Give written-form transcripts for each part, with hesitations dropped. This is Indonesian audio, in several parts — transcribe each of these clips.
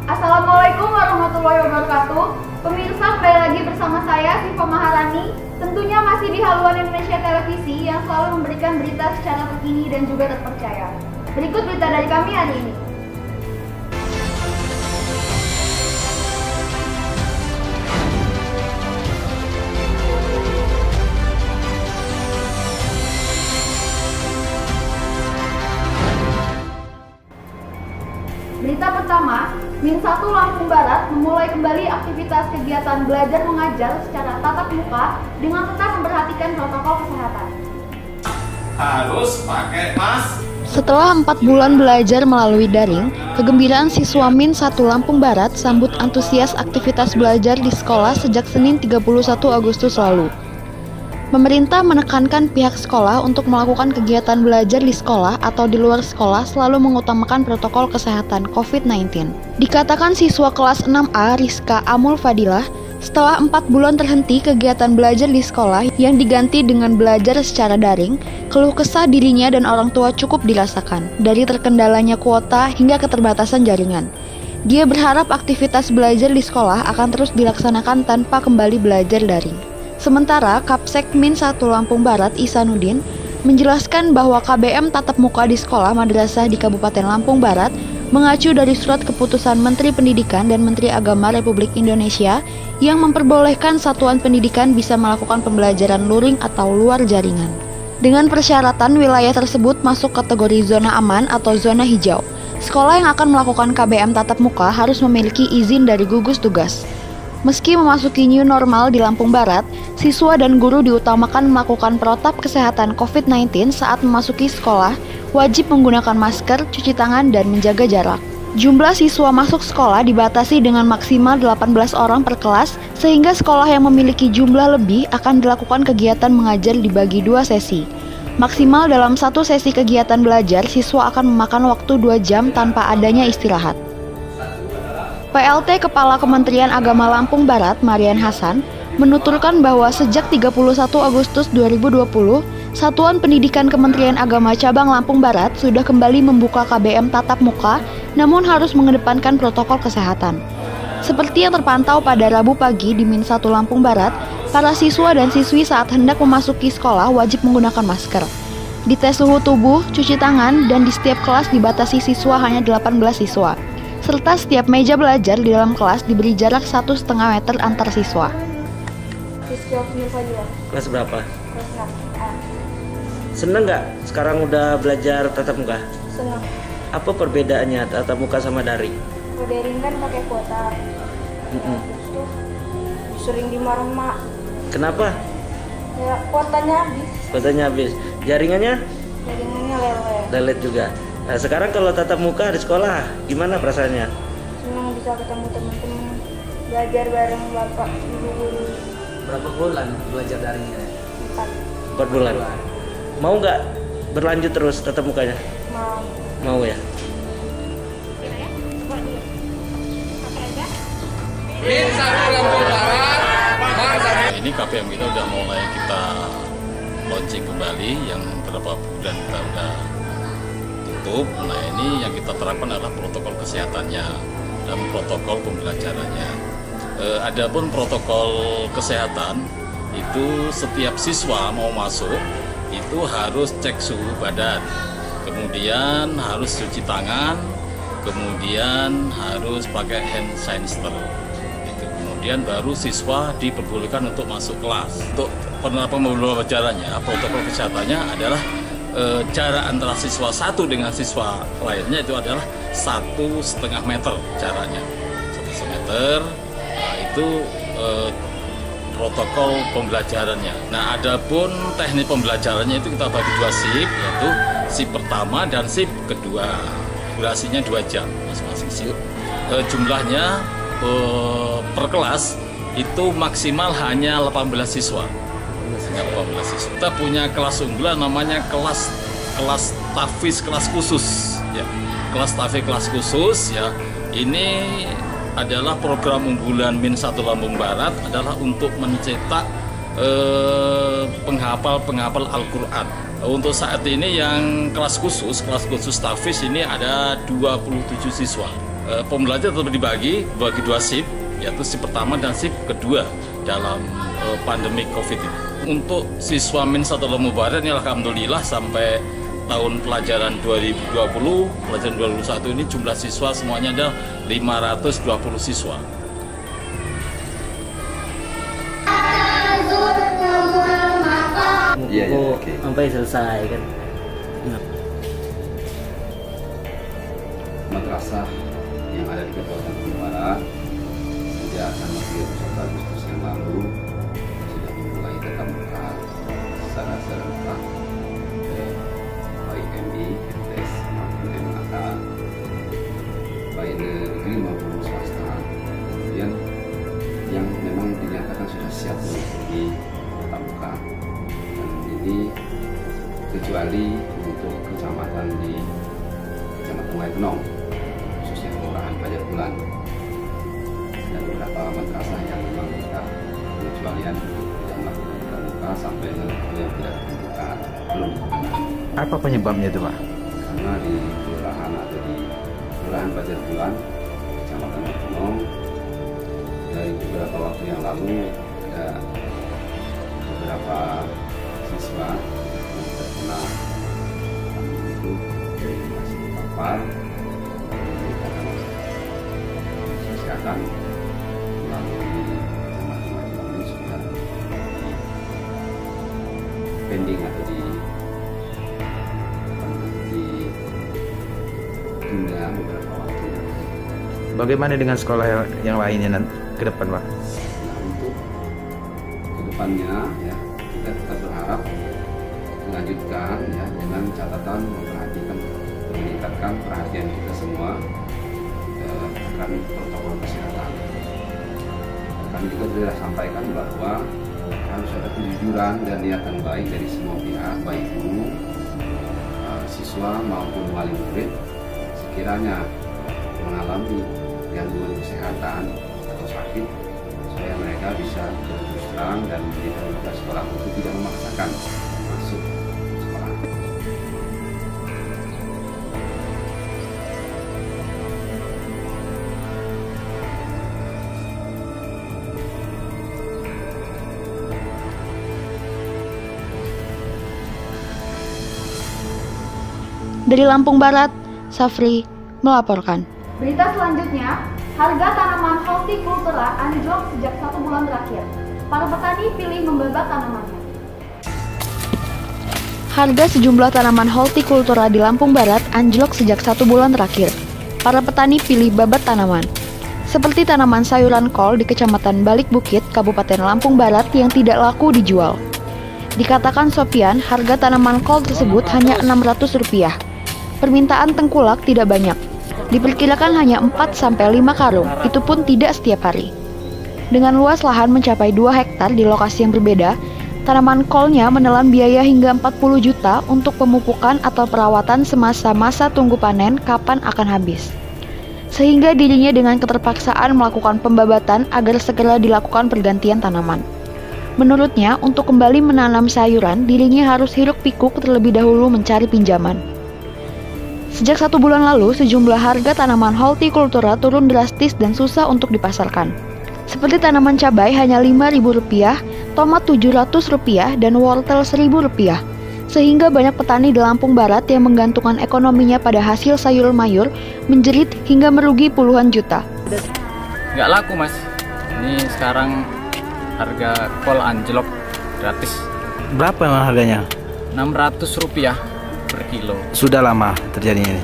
Assalamualaikum warahmatullahi wabarakatuh. Pemirsa, kembali lagi bersama saya Siva Maharani. Tentunya masih di Haluan Indonesia Televisi yang selalu memberikan berita secara terkini dan juga terpercaya. Berikut berita dari kami hari ini. Berita pertama, Min 1 Lampung Barat memulai kembali aktivitas kegiatan belajar mengajar secara tatap muka dengan tetap memperhatikan protokol kesehatan. Harus pakai masker. Setelah 4 bulan belajar melalui daring, kegembiraan siswa Min 1 Lampung Barat sambut antusias aktivitas belajar di sekolah sejak Senin 31 Agustus lalu. Pemerintah menekankan pihak sekolah untuk melakukan kegiatan belajar di sekolah atau di luar sekolah selalu mengutamakan protokol kesehatan COVID-19. Dikatakan siswa kelas 6A Rizka Amul Fadilah, setelah 4 bulan terhenti kegiatan belajar di sekolah yang diganti dengan belajar secara daring, keluh kesah dirinya dan orang tua cukup dirasakan, dari terkendalanya kuota hingga keterbatasan jaringan. Dia berharap aktivitas belajar di sekolah akan terus dilaksanakan tanpa kembali belajar daring. Sementara Kapsek Min 1 Lampung Barat Isanuddin menjelaskan bahwa KBM tatap muka di sekolah madrasah di Kabupaten Lampung Barat mengacu dari surat keputusan Menteri Pendidikan dan Menteri Agama Republik Indonesia yang memperbolehkan satuan pendidikan bisa melakukan pembelajaran luring atau luar jaringan. Dengan persyaratan wilayah tersebut masuk kategori zona aman atau zona hijau. Sekolah yang akan melakukan KBM tatap muka harus memiliki izin dari gugus tugas. Meski memasuki new normal di Lampung Barat, siswa dan guru diutamakan melakukan protap kesehatan COVID-19 saat memasuki sekolah, wajib menggunakan masker, cuci tangan, dan menjaga jarak. Jumlah siswa masuk sekolah dibatasi dengan maksimal 18 orang per kelas, sehingga sekolah yang memiliki jumlah lebih akan dilakukan kegiatan mengajar dibagi 2 sesi. Maksimal dalam 1 sesi kegiatan belajar, siswa akan memakan waktu 2 jam tanpa adanya istirahat. PLT Kepala Kementerian Agama Lampung Barat, Marian Hasan, menuturkan bahwa sejak 31 Agustus 2020, Satuan Pendidikan Kementerian Agama Cabang Lampung Barat sudah kembali membuka KBM tatap muka, namun harus mengedepankan protokol kesehatan. Seperti yang terpantau pada Rabu pagi di Min 1 Lampung Barat, para siswa dan siswi saat hendak memasuki sekolah wajib menggunakan masker. Dites suhu tubuh, cuci tangan, dan di setiap kelas dibatasi siswa hanya 18 siswa. Serta setiap meja belajar di dalam kelas diberi jarak 1,5 meter antar siswa. Kelas berapa? Kelas 6A. Seneng nggak sekarang udah belajar tatap muka? Senang. Apa perbedaannya tatap muka sama daring? Kalau daring kan pakai kuota. Terus tuh sering dimarah mak. Kenapa? Ya kuotanya habis. Kuotanya habis. Jaringannya? Jaringannya lelet. Lelet juga. Nah sekarang kalau tatap muka di sekolah, gimana perasaannya? Senang bisa ketemu teman-teman, belajar bareng bapak ibu guru. Berapa bulan belajar daringnya? 4 bulan. Mau nggak berlanjut terus tatap mukanya? Mau. Mau ya? Ini KBM kita udah mulai kita launching kembali, yang beberapa bulan kita udah tutup. Nah ini yang kita terapkan adalah protokol kesehatannya dan protokol pembelajarannya. Adapun protokol kesehatan itu setiap siswa mau masuk itu harus cek suhu badan, kemudian harus cuci tangan, kemudian harus pakai hand sanitizer. Kemudian baru siswa diperbolehkan untuk masuk kelas. Untuk penerapan pembelajarannya, protokol kesehatannya adalah jarak antara siswa satu dengan siswa lainnya itu adalah 1,5 meter jaraknya, 1,5 meter. Nah, itu protokol pembelajarannya. Nah, adapun teknik pembelajarannya itu kita bagi 2 shift, yaitu shift pertama dan shift kedua. Durasinya 2 jam masing-masing shift. Jumlahnya per kelas itu maksimal hanya 18 siswa. Kita punya kelas unggulan namanya kelas tahfiz kelas khusus ya. Kelas tahfiz kelas khusus ya. Ini adalah program unggulan Min 1 Lampung Barat, adalah untuk mencetak penghafal Al-Qur'an. Untuk saat ini yang kelas khusus tahfiz ini ada 27 siswa. pembelajaran tetap dibagi dua shift, yaitu shift pertama dan shift kedua dalam pandemi COVID ini. Untuk siswa Min 1 Lombok Barat ini alhamdulillah sampai tahun pelajaran 2020, pelajaran 2021 ini jumlah siswa semuanya ada 520 siswa. Iya, oke. Sampai selesai kan. Madrasah yang ada di Kabupaten Lombok Barat sejak tanggal 31 Agustus yang lalu sudah mulai tetap muka secara serentak, baik MI, MTS maupun MAK, baik negeri maupun swasta. Kemudian yang memang dinyatakan sudah siap mengikuti tatap muka, dan ini kecuali untuk kecamatan di Kecamatan Wainong, khususnya Kelurahan Pajar Bulan, dan beberapa madrasah yang memang kita pengecualian yang melakukan tatap muka sampai yang tidak ditentukan belum ditentukan. Apa penyebabnya itu, Pak? Karena di kelurahan atau di Kelurahan Pajar Bulan, Kecamatan Wainong, dari beberapa waktu yang lalu ada beberapa siswa yang terkena itu masih terpapar. Kesehatan melalui macam-macam ini sudah pending atau ditunda beberapa waktu. Bagaimana dengan sekolah yang lainnya ke depan, Pak? Nah, untuk kedepannya ya kita tetap berharap melanjutkan ya dengan catatan memperhatikan, meningkatkan perhatian kita semua akan protokol kesehatan. Kami juga sudah sampaikan bahwa harus ada kejujuran dan niatan baik dari semua pihak, baik guru, siswa maupun wali murid. Sekiranya mengalami gangguan kesehatan atau sakit, supaya mereka bisa terus terang dan memberitahu ke sekolah untuk tidak memaksakan masuk sekolah. Dari Lampung Barat, Safri melaporkan. Berita selanjutnya, harga tanaman hortikultura anjlok sejak 1 bulan terakhir. Para petani pilih membabat tanamannya. Harga sejumlah tanaman hortikultura di Lampung Barat anjlok sejak 1 bulan terakhir. Para petani pilih babat tanaman. Seperti tanaman sayuran kol di Kecamatan Balik Bukit, Kabupaten Lampung Barat yang tidak laku dijual. Dikatakan Sofian, harga tanaman kol tersebut hanya Rp600. Permintaan tengkulak tidak banyak. Diperkirakan hanya 4-5 karung, itu pun tidak setiap hari. Dengan luas lahan mencapai 2 hektar di lokasi yang berbeda, tanaman kolnya menelan biaya hingga 40 juta untuk pemupukan atau perawatan semasa masa tunggu panen kapan akan habis. Sehingga dirinya dengan keterpaksaan melakukan pembabatan agar segera dilakukan pergantian tanaman. Menurutnya, untuk kembali menanam sayuran, dirinya harus hiruk pikuk terlebih dahulu mencari pinjaman. Sejak 1 bulan lalu, sejumlah harga tanaman hortikultura turun drastis dan susah untuk dipasarkan. Seperti tanaman cabai hanya Rp5.000, tomat Rp700, dan wortel Rp1.000. Sehingga banyak petani di Lampung Barat yang menggantungkan ekonominya pada hasil sayur mayur menjerit hingga merugi puluhan juta. Nggak laku, Mas. Ini sekarang harga kol anjlok gratis. Berapa emang harganya? Rp600 per kilo. Sudah lama terjadinya ini?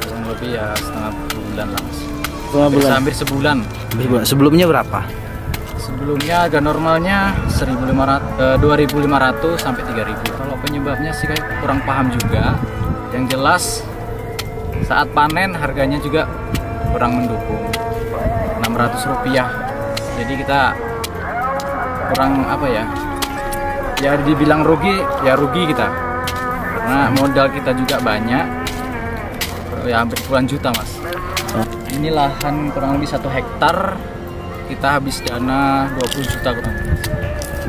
Kurang lebih ya setengah bulan lah, Mas. Setengah bulan? Hampir sebulan. Sebelumnya berapa? Sebelumnya harga normalnya 2.500 sampai 3.000. Kalau penyebabnya sih kayak kurang paham juga. Yang jelas saat panen harganya juga kurang mendukung. Rp600. Jadi kita kurang apa ya? Ya dibilang rugi, ya rugi kita. Karena modal kita juga banyak. Ya hampir puluhan juta, Mas. Ini lahan kurang lebih 1 hektar. Kita habis dana 20 juta kurang lebih.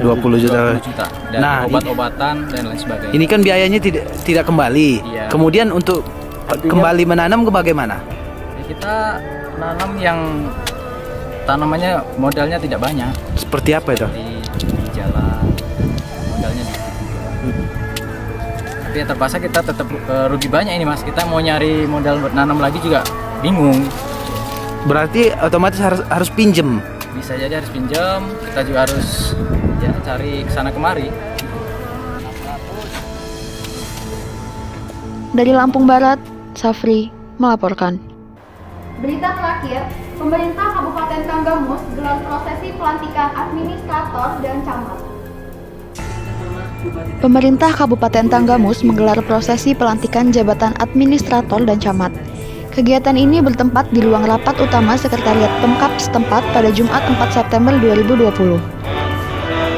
20 juta. Dan nah, obat-obatan dan lain sebagainya. Ini kan biayanya tidak kembali. Iya. Kemudian untuk kembali menanam ke bagaimana? Ya kita Nanam yang tanamannya modalnya tidak banyak. Seperti apa itu? Di jalan modalnya sedikit juga. Tapi ya terpaksa kita tetap rugi banyak ini Mas. Kita mau nyari modal buat nanam lagi juga bingung. Berarti otomatis harus pinjem. Bisa jadi harus pinjam, kita juga harus ya cari kesana kemari. Dari Lampung Barat, Safri melaporkan. Berita terakhir, pemerintah Kabupaten Tanggamus gelar prosesi pelantikan administrator dan camat. Pemerintah Kabupaten Tanggamus menggelar prosesi pelantikan jabatan administrator dan camat. Kegiatan ini bertempat di ruang rapat utama Sekretariat Pemkab setempat pada Jumat 4 September 2020.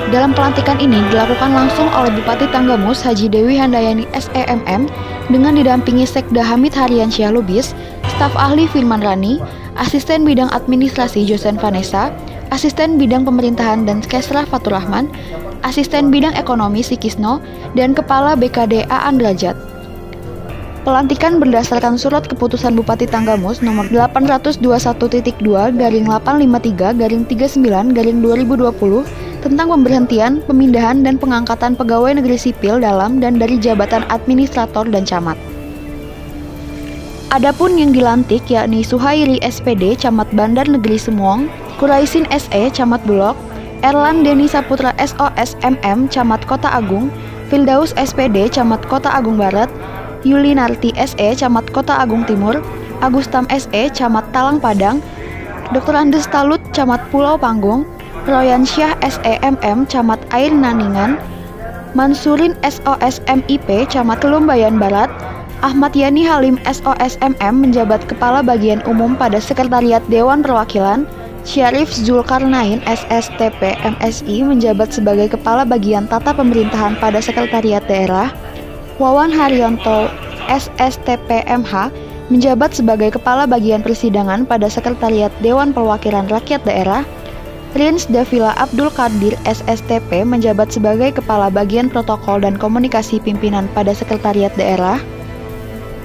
Dalam pelantikan ini dilakukan langsung oleh Bupati Tanggamus Haji Dewi Handayani SEMM dengan didampingi Sekda Hamid Haryansyah Lubis, staf ahli Firman Rani, asisten bidang administrasi Josen Vanessa, asisten bidang pemerintahan dan Skesra Fatur Rahman, asisten bidang ekonomi Sikisno, dan kepala BKD Aan Derajat. Pelantikan berdasarkan surat keputusan Bupati Tanggamus nomor 821.2-853-39-2020 tentang pemberhentian, pemindahan, dan pengangkatan pegawai negeri sipil dalam dan dari jabatan administrator dan camat. Adapun yang dilantik yakni Suhairi SPD Camat Bandar Negeri Semuong, Kuraisin SE Camat Bulog, Erlan Deni Saputra SOS MM Camat Kota Agung, Fildaus SPD Camat Kota Agung Barat, Yulinarti SE Camat Kota Agung Timur, Agustam SE Camat Talang Padang, Dr. Andes Talut Camat Pulau Panggung, Royan Syah SEMM Camat Air Naningan, Mansurin SOS MIP Camat Kelumbayan Barat, Ahmad Yani Halim SOS MM menjabat Kepala Bagian Umum pada Sekretariat Dewan Perwakilan, Syarif Zulkarnain SSTP MSI menjabat sebagai Kepala Bagian Tata Pemerintahan pada Sekretariat Daerah, Wawan Haryanto SSTP MH menjabat sebagai Kepala Bagian Persidangan pada Sekretariat Dewan Perwakilan Rakyat Daerah, Rins Davila Abdul Qadir SSTP menjabat sebagai Kepala Bagian Protokol dan Komunikasi Pimpinan pada Sekretariat Daerah,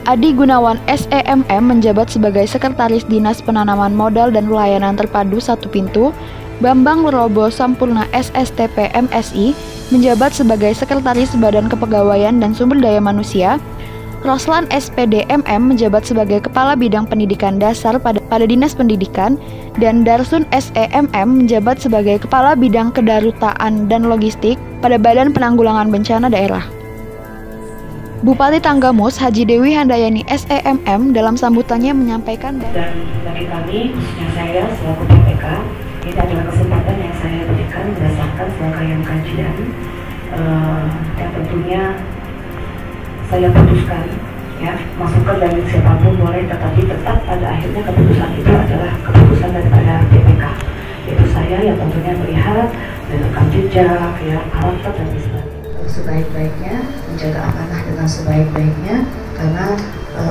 Adi Gunawan SEMM menjabat sebagai Sekretaris Dinas Penanaman Modal dan Pelayanan Terpadu Satu Pintu, Bambang Lerobo Sampurna SSTP MSI menjabat sebagai Sekretaris Badan Kepegawaian dan Sumber Daya Manusia, Roslan SPD MM menjabat sebagai Kepala Bidang Pendidikan Dasar pada Dinas Pendidikan, dan Darsun SEMM menjabat sebagai Kepala Bidang Kedarutaan dan Logistik pada Badan Penanggulangan Bencana Daerah. Bupati Tanggamus Haji Dewi Handayani SEMM dalam sambutannya menyampaikan dan bagi kami, khususnya saya selaku PPK, ini adalah kesempatan yang saya berikan berdasarkan serangkaian kajian yang tentunya saya putuskan, ya, masukan dari siapapun boleh, tetapi tetap pada akhirnya keputusan itu adalah keputusan daripada PPK, yaitu saya yang tentunya melihat dari rekam jejak, ya, karakter dan sebagainya. Sebaik-baiknya, menjaga amanah dengan sebaik-baiknya, karena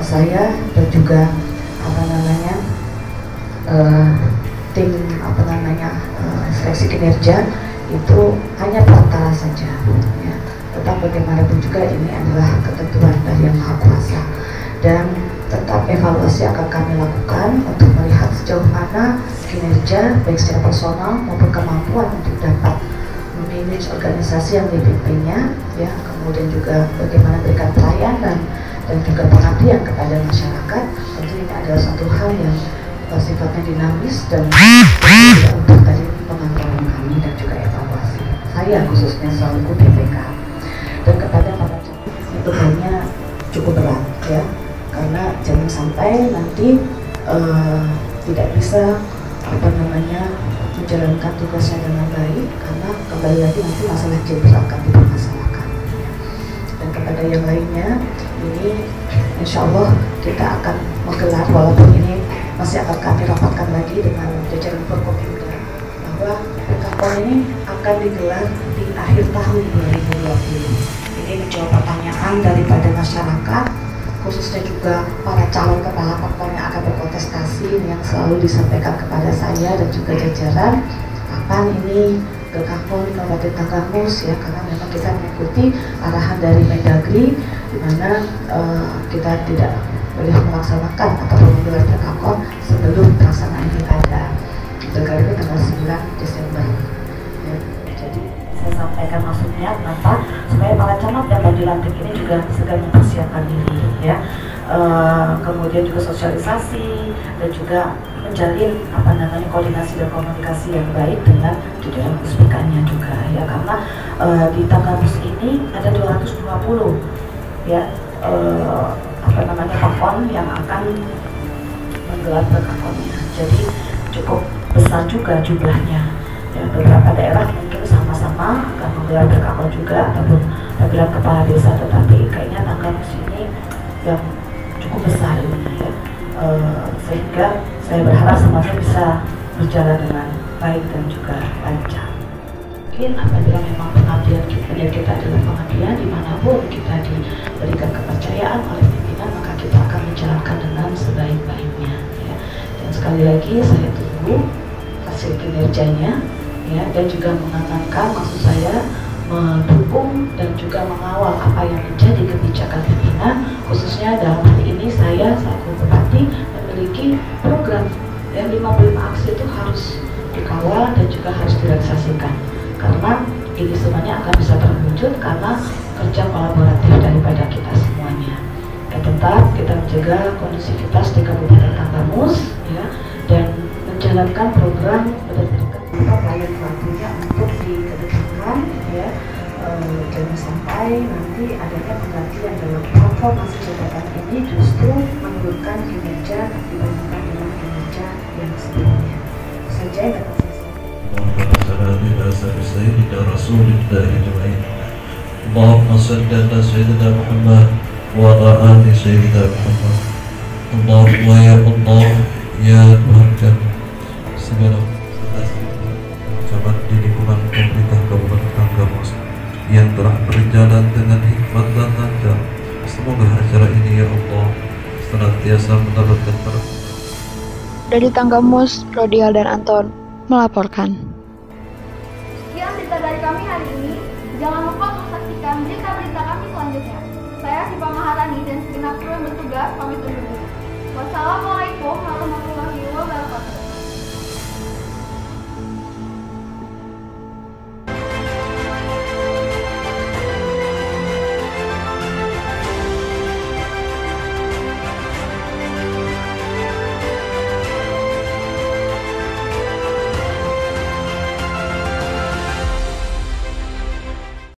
saya dan juga tim seleksi kinerja itu hanya perantara saja, ya. Tetap bagaimanapun juga ini adalah ketentuan dari Yang Maha Kuasa, dan tetap evaluasi akan kami lakukan untuk melihat sejauh mana kinerja baik secara personal maupun kemampuan untuk dapat memanage organisasi yang dipimpinnya, ya, kemudian juga bagaimana berikan pelayanan dan juga pengabdian kepada masyarakat. Tentu ini adalah satu hal yang sifatnya dinamis dan juga untuk tadi pemantauan kami dan juga evaluasi. Saya khususnya selaku PPK dan kepada para camat itu hanya cukup berat, ya, karena jangan sampai nanti tidak bisa menjalankan tugasnya dengan baik, karena kembali lagi nanti masalah gender akan dipermasalahkan. Dan kepada yang lainnya, ini insya Allah kita akan menggelar, walaupun ini masih akan kami rapatkan lagi dengan jajaran Forkopimda, bahwa PKPOL ini akan digelar di akhir tahun 2020. Ini menjawab pertanyaan daripada masyarakat, khususnya juga para calon kepala parpol yang akan berkontestasi, yang selalu disampaikan kepada saya dan juga jajaran, kapan ini GKPOL di Kabupaten Tanggamus, ya, karena memang kita mengikuti arahan dari Mendagri, di mana kita tidak boleh melaksanakan atau menggelar GKPOL sebelum pelaksanaan pilkada. Pilkada itu tanggal 9 Desember. Ya, jadi saya sampaikan maksudnya kenapa, supaya para camat dan baju lantik ini juga segera mempersiapkan diri, ya. Kemudian juga sosialisasi dan juga menjalin koordinasi dan komunikasi yang baik dengan jajaran puspikannya juga, ya, karena di Tanggamus ini ada 220 ya pakon yang akan menggelar prakakonnya, jadi cukup besar juga jumlahnya. Ya, beberapa daerah mungkin sama-sama akan menggelar prakaon juga ataupun pemilihan kepala desa, tetapi kayaknya Tanggamus ini yang cukup besar ini, ya. Sehingga saya berharap semuanya bisa berjalan dengan baik dan juga lancar. Mungkin apabila memang pengabdian kita adalah pengabdian dimanapun kita diberikan kepercayaan oleh pimpinan, maka kita akan menjalankan dengan sebaik-baiknya, ya. Dan sekali lagi saya tunggu hasil kinerjanya, ya, dan juga mengamankan, maksud saya mendukung dan juga mengawal apa yang menjadi kebijakan pimpinan, khususnya dalam hal ini saya selaku Bupati memiliki program yang 55 aksi itu harus dikawal dan juga harus direalisasikan, karena ini semuanya akan bisa terwujud karena kerja kolaboratif daripada kita semuanya. Ya, tetap kita menjaga kondusivitas di Kabupaten Tanggamus, ya, dan menjalankan program berdasarkan klien waktunya untuk dikedepankan, ya. Jangan sampai nanti adanya penggantian dalam platform masa jabatan ini justru menurunkan kinerja dibandingkan dengan kinerja yang sebelumnya. Saja yang dapat saya sampaikan. Allahumma salli ala sayyidina Muhammad wa ala ali sayyidina Muhammad. Allahumma ya Allah ya Tuhan kami, segala jabat di lingkungan pemerintah Kabupaten Tanggamus yang telah berjalan dengan hikmat dan lancar. Semoga acara ini ya Allah senantiasa mendapatkan berkah. Dari Tanggamus, Rodial dan Anton melaporkan.